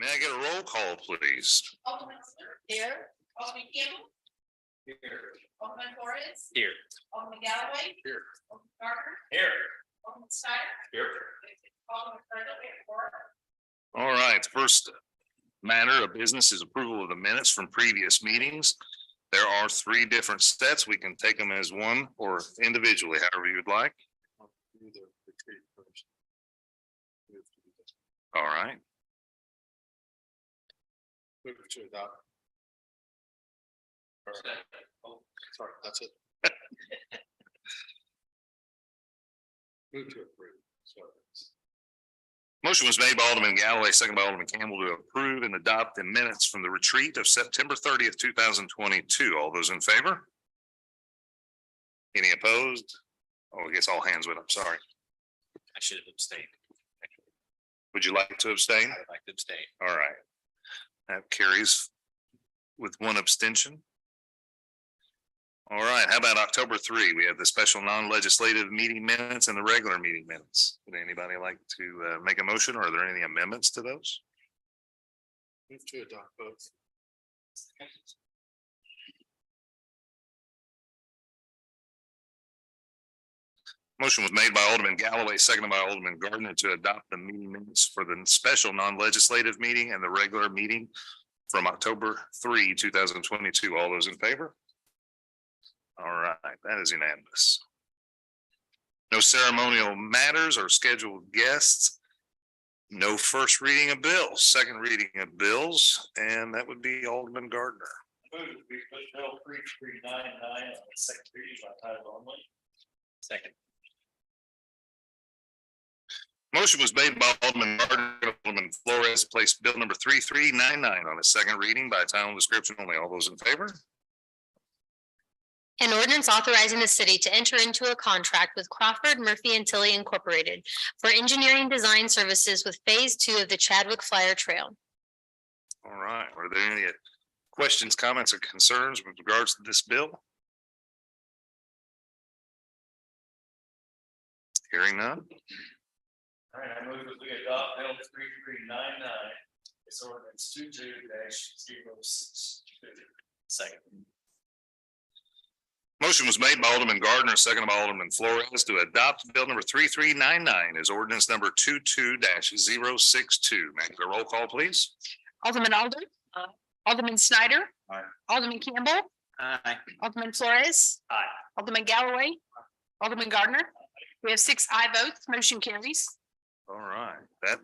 May I get a roll call, please? Alderman here. Alderman Campbell. Here. Alderman Flores. Here. Alderman Galloway. Here. Alderman Gardner. Here. Alderman Steiner. Here. Alderman Frederick. All right, first matter of business is approval of the minutes from previous meetings. There are 3 different sets. We can take them as one or individually, however you'd like. All right. Move to adopt. Oh, sorry, that's it. Move to approve. Sorry. Motion was made by Alderman Galloway, second by Alderman Campbell to approve and adopt the minutes from the retreat of September 30th, 2022. All those in favor? Any opposed? Oh, I guess all hands went up. Sorry. I should have abstained. Would you like to abstain? I would like to abstain. All right. That carries with 1 abstention. All right. How about October 3? We have the special non-legislative meeting minutes and the regular meeting minutes. Would anybody like to make a motion, or are there any amendments to those? Move to adopt both. Motion was made by Alderman Galloway, seconded by Alderman Gardner to adopt the meeting minutes for the special non-legislative meeting and the regular meeting from October 3, 2022. All those in favor? All right, that is unanimous. No ceremonial matters or scheduled guests. No first reading of bills, second reading of bills, and that would be Alderman Gardner. Move to be put bill 3399 on the second reading by title only. Second. Motion was made by Alderman Gardner, Alderman Flores, placed bill number 3399 on a second reading by title and description only. All those in favor? An ordinance authorizing the city to enter into a contract with Crawford, Murphy and Tilley Incorporated for engineering design services with phase 2 of the Chadwick Flyer Trail. All right, are there any questions, comments, or concerns with regards to this bill? Hearing none. All right, I move that we adopt bill 3399. It's ordinance 22-062. Second. Motion was made by Alderman Gardner, seconded by Alderman Flores to adopt bill number 3399 as ordinance number 22-062. May I get a roll call, please? Alderman Alden. Alderman Snyder. Aye. Alderman Campbell. Aye. Alderman Flores. Aye. Alderman Galloway. Alderman Gardner. We have 6 aye votes. Motion carries. All right, that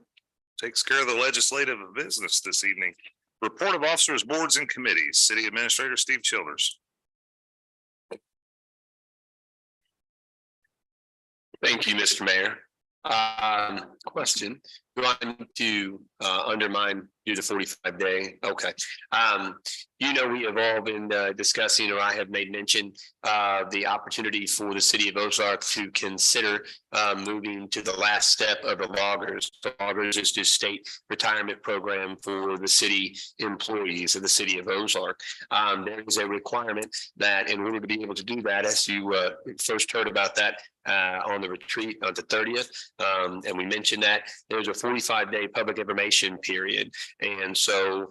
takes care of the legislative business this evening. Report of officers, boards, and committees. City Administrator Steve Childers. Thank you, Mr. Mayor. Question, do I need to undermine due to 45-day? Okay. You know, we have all been discussing, or I have made mention of the opportunity for the city of Ozark to consider moving to the last step of the loggers. The loggers is the state retirement program for the city employees of the city of Ozark. There is a requirement that in order to be able to do that, as you first heard about that on the retreat on the 30th, and we mentioned that there's a 45-day public information period. And so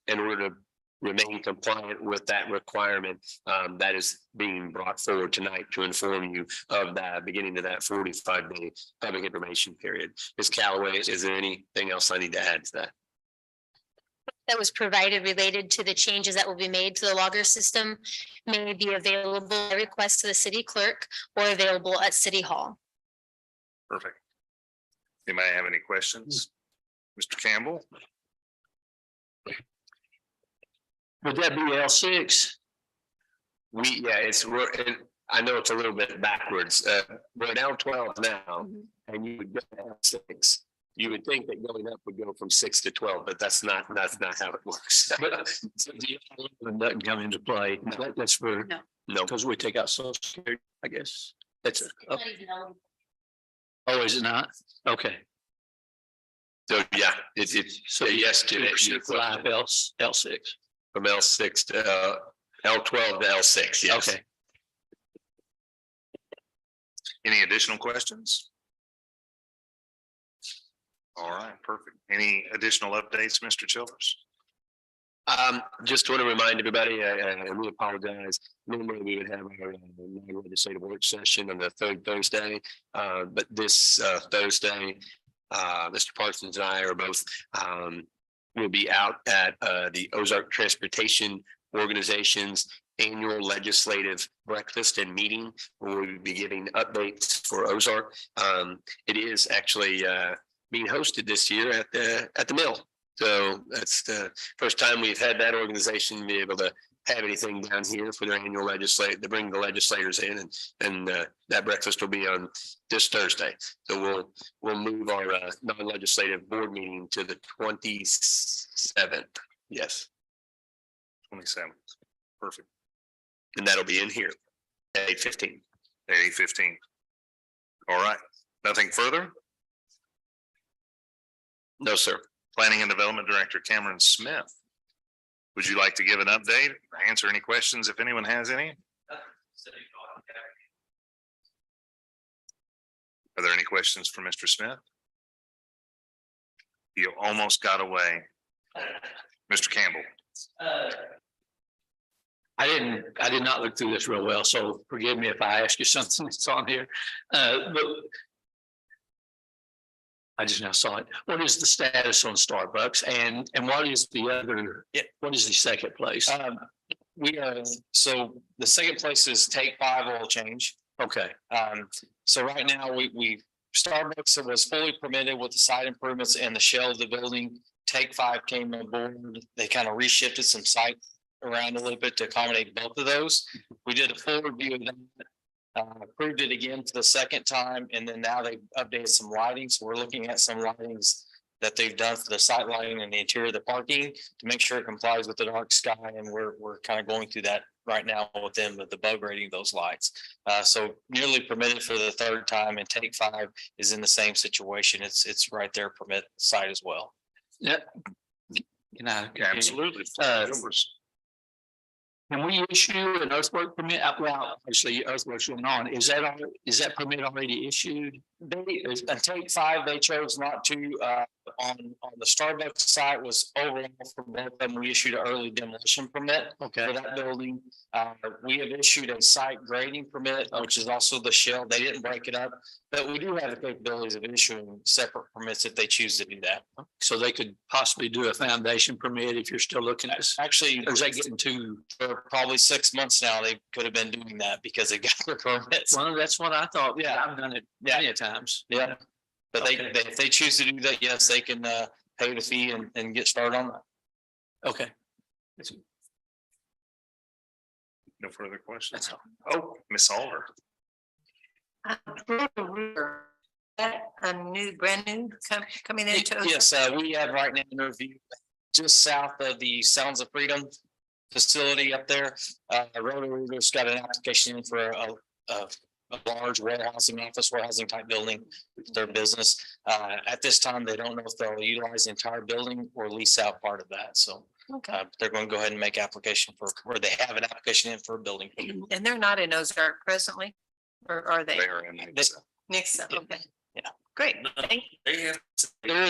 in order to remain compliant with that requirement, that is being brought forward tonight to inform you of that beginning of that 45-day public information period. Ms. Callaway, is there anything else I need to add to that? That was provided related to the changes that will be made to the logger system may be available by request to the city clerk or available at City Hall. Perfect. Anybody have any questions? Mr. Campbell? Would that be L6? I know it's a little bit backwards. We're at L12 now, and you would go to L6. You would think that going up would go from 6 to 12, but that's not how it works. So do you doesn't come into play? That's for no, because we take out Social Security, I guess. That's oh, is it not? Okay. So yeah, it's So yes to it. L6 From L6 to L12 to L6. Yes. Okay. Any additional questions? All right, perfect. Any additional updates, Mr. Childers? Just want to remind everybody, and we apologize. Normally we would have our legislative work session on the third Thursday. But this Thursday, Mr. Parsons and I are both will be out at the Ozark Transportation Organization's annual legislative breakfast and meeting, where we'll be giving updates for Ozark. It is actually being hosted this year at the mill. So that's the first time we've had that organization be able to have anything down here for their annual legislate to bring the legislators in, and that breakfast will be on this Thursday. So we'll move our non-legislative board meeting to the 27th. Yes, 27th. Perfect. and that'll be in here at 8:15. At 8:15. All right, nothing further? No, sir. Planning and Development Director Cameron Smith. Would you like to give an update, or answer any questions if anyone has any? Are there any questions for Mr. Smith? You almost got away. Mr. Campbell. I did not look through this real well, so forgive me if I ask you something that's on here. But I just now saw it. What is the status on Starbucks, and what is the other, what is the second place? We are, so the second place is Take 5 Oil Change. Okay, So right now we Starbucks was fully permitted with the site improvements and the shell of the building. Take 5 came on board. They kind of reshifted some sites around a little bit to accommodate both of those. We did a full review of that. Approved it again for the second time, and then now they've updated some lighting. So we're looking at some lightings that they've done for the site lighting and the interior of the parking to make sure it complies with the dark sky. And we're kind of going through that right now with them, with the bug rating of those lights. So nearly permitted for the third time, and Take 5 is in the same situation. It's right there permit site as well. yeah. Can I? Absolutely. Can we issue an earthwork permit? Well, actually, earthwork's going on. Is that permit already issued? And Take 5, they chose not to, on the Starbucks site was overall for both of them. We issued an early demolition permit Okay, for that building. We have issued a site grading permit, which is also the shell. They didn't break it up, but we do have the capabilities of issuing separate permits if they choose to do that. so they could possibly do a foundation permit if you're still looking at this. Actually, Or is that getting too? for probably 6 months now, they could have been doing that because they got their permits. Well, that's what I thought. Yeah. I've done it many a times. Yeah. But Okay. if they choose to do that, yes, they can pay the fee and get started on that. Okay. No further questions? That's all. Oh, Miss Alder. That a brand new coming into. Yes, we have right now an interview just south of the Sounds of Freedom facility up there. Roto-Rooter's got an application in for a large warehousing, office warehousing type building, their business. At this time, they don't know if they'll utilize the entire building or lease out part of that. So they're going to go ahead and make application for, or they have an application in for a building. And they're not in Ozark presently, or are they? They are in Nixa. Nixa, okay. Yeah. Great, thank you. They have. There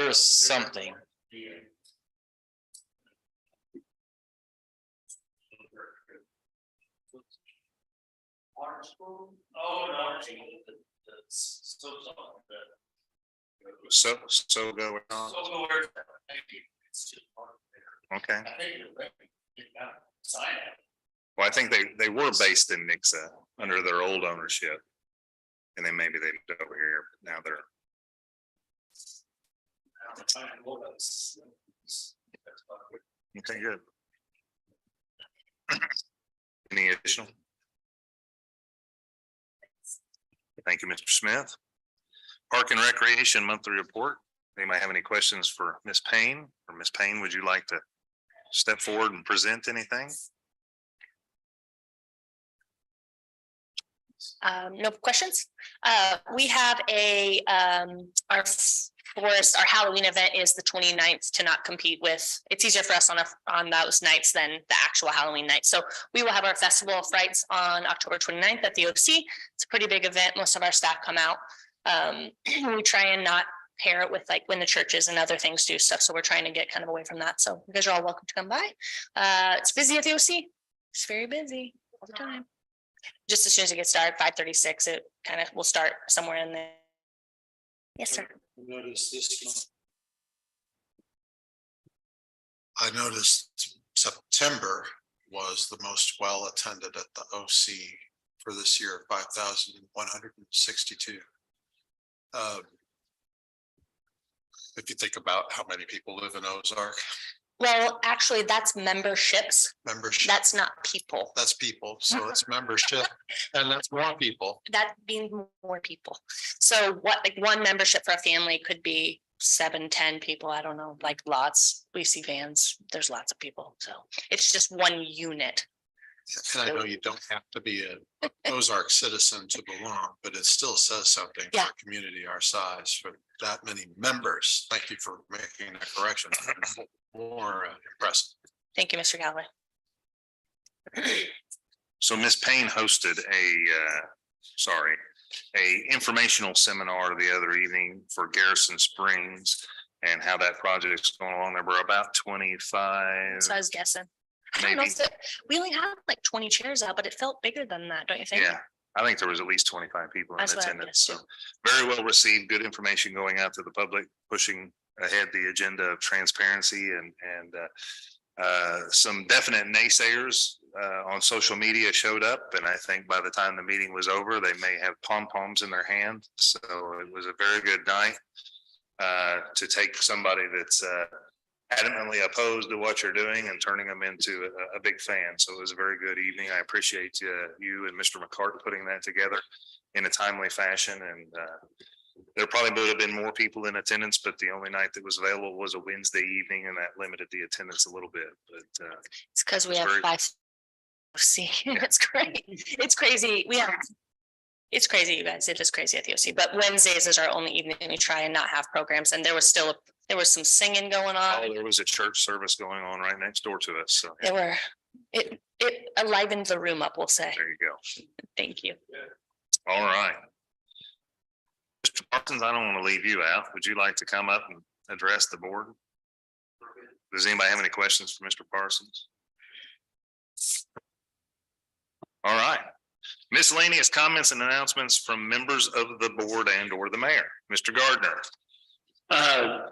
is something. Oh, no. So go on. Okay. Well, I think they were based in Nixa under their old ownership. And then maybe they moved over here, but now they're. Okay, good. Any additional? Thank you, Mr. Smith. Park and Recreation Monthly Report. Anybody have any questions for Ms. Payne? Or Ms. Payne, would you like to step forward and present anything? No questions. We have our our Halloween event is the 29th to not compete with, it's easier for us on those nights than the actual Halloween night. So we will have our Festival of Frights on October 29th at the OC. It's a pretty big event. Most of our staff come out. We try and not pair it with like when the churches and other things do stuff. So we're trying to get kind of away from that. So you guys are all welcome to come by. It's busy at the OC. It's very busy all the time. Just as soon as it gets started, 5:36, it kind of will start somewhere in there. Yes, sir. Notice this month. I noticed September was the most well attended at the OC for this year, 5,162. If you think about how many people live in Ozark, Well, actually, that's memberships. membership, That's not people. that's people, so it's membership, and that's more people. That means more people. So what, like one membership for a family could be 7, 10 people. I don't know, like lots. We see vans. There's lots of people. So it's just one unit. And I know you don't have to be a Ozark citizen to belong, but it still says something for Yeah. a community our size for that many members. Thank you for making that correction. More impressive. Thank you, Mr. Galloway. So Ms. Payne hosted a informational seminar the other evening for Garrison Springs and how that project's going along. There were about 25, So I was guessing. I don't know maybe. if we only had like 20 chairs out, but it felt bigger than that, don't you think? Yeah, I think there was at least 25 people in That's what I attendance. So guessed, very well received, good information going out to the public, pushing ahead the agenda of transparency and some definite naysayers on social media showed up. And I think by the time the meeting was over, they may have pom-poms in their hand. So it was a very good night to take somebody that's adamantly opposed to what you're doing and turning them into a big fan. So it was a very good evening. I appreciate you and Mr. McCart putting that together in a timely fashion. And there probably would have been more people in attendance, but the only night that was available was a Wednesday evening, and that limited the attendance a little bit. But It's because we have very- 5. See, it's great. It's crazy. It's crazy, you guys. It is crazy at the OC, but Wednesdays is our only evening we try and not have programs. And there was some singing going on. there was a church service going on right next door to us. So It livened the room up, we'll say. there you go. Thank you. All right. Mr. Parsons, I don't want to leave you out. Would you like to come up and address the board? Does anybody have any questions for Mr. Parsons? All right. Miscellaneous comments and announcements from members of the board and or the mayor. Mr. Gardner.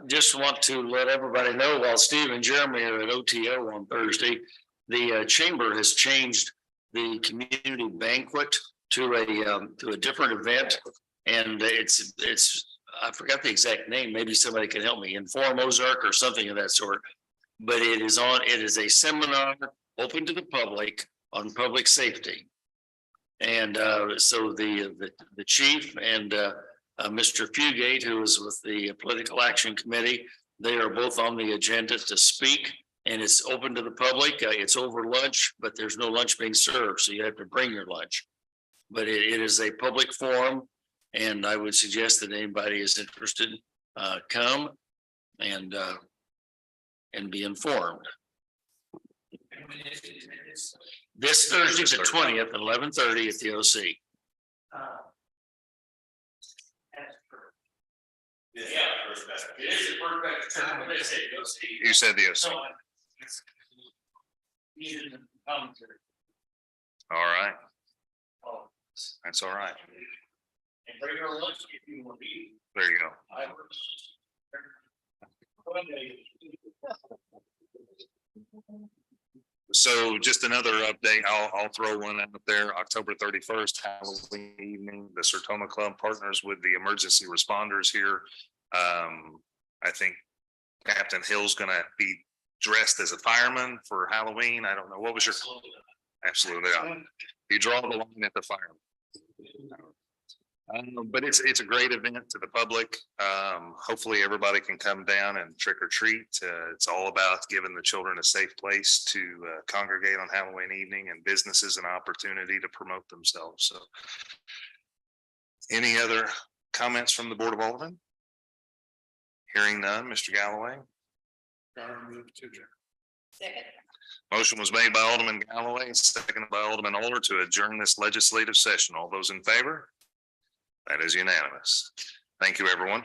Just want to let everybody know while Steve and Jeremy are at OTO on Thursday, the chamber has changed the community banquet to a different event. And it's, I forgot the exact name. Maybe somebody can help me. Inform Ozark or something of that sort. But it is a seminar open to the public on public safety. And so the chief and Mr. Fugate, who is with the Political Action Committee, they are both on the agenda to speak, and it's open to the public. It's over lunch, but there's no lunch being served, so you have to bring your lunch. But it is a public forum, and I would suggest that anybody is interested, come and be informed. This Thursday, the 20th, 11:30 at the OC. You said the OC. All right. That's all right. And bring your lunch if you want to eat. There you go. So just another update, I'll throw one out there, October 31st, Halloween evening, the Sertoma Club partners with the emergency responders here. I think Captain Hill's gonna be dressed as a fireman for Halloween. I don't know, what was your? Absolutely. You draw the line at the fireman. But it's a great event to the public. Hopefully everybody can come down and trick or treat. It's all about giving the children a safe place to congregate on Halloween evening, and businesses an opportunity to promote themselves. So any other comments from the Board of Aldermen? Hearing none, Mr. Galloway. Second. Motion was made by Alderman Galloway, seconded by Alderman Oler to adjourn this legislative session. All those in favor? That is unanimous. Thank you, everyone.